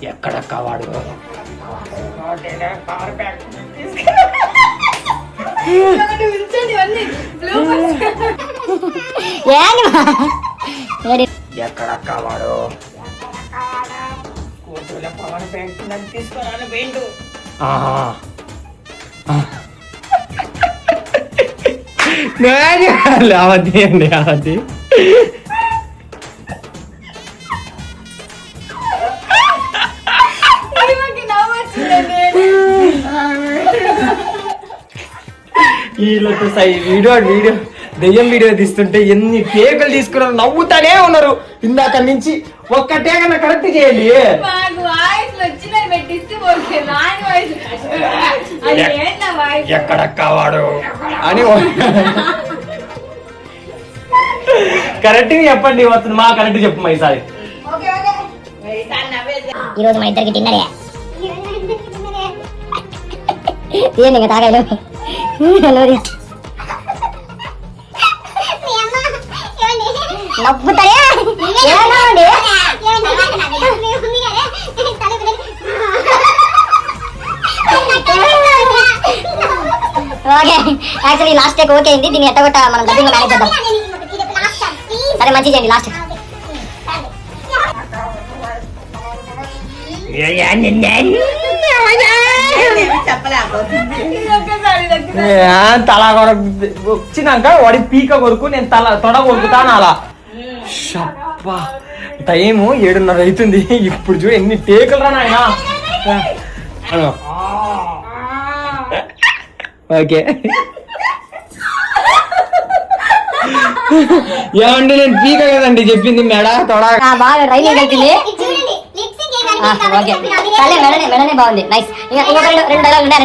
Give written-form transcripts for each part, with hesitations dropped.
ఎక్కడక్క వాడు? ఎక్కడక్క వాడు? Power bank తీసుకురాను వేండు. అవద్ది అండి, అవద్ది. వీళ్ళతో వీడియో దెయ్యం వీడియో తీస్తుంటే ఎన్ని టేకలు తీసుకున్నారు, నవ్వుతానే ఉన్నారు ఇందాక నుంచి. ఒక్క టేకన కరెక్ట్ చేయండి. ఎక్కడక్క వాడు అని కరెక్ట్ చెప్పండి. వస్తుంది మా కరెక్ట్ చెప్పు మా ఈసారి. ఈరోజు మా ఇద్దరికి డిన్నరే. తీయండి ఇంకా తాగాలి. నవ్వుతాడే okay. Actually last take okay అయింది. దీన్ని ఎట్టగొట్ట మనం డబ్బింగ్ మేనేజ్ చేద్దాం. సరే మంచి చేయండి లాస్ట్. తల వచ్చినాక వాడి పీక కొరకు నేను తొడ కొరుకుతాను అలా. టైము 7:30 అవుతుంది. ఇప్పుడు చూడు ఎన్ని టేకులు రా నాయన. ఓకే ఏమండి నేను పీక కదండి చెప్పింది. మెడ తొడ బాగా రైలింగ్ వెళ్తుంది. మెడనే బాగుంది. నైస్. ఇంకొక 2 డైలాగ్ ఉన్నాయి.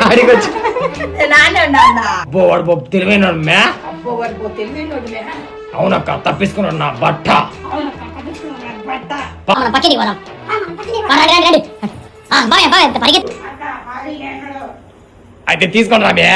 ఆడికొచ్చి తెలివైనాడు మ్యా. అవునక్క తప్పించుకున్నాడు నా బట్ట. అయితే తీసుకుని రా మ్యా.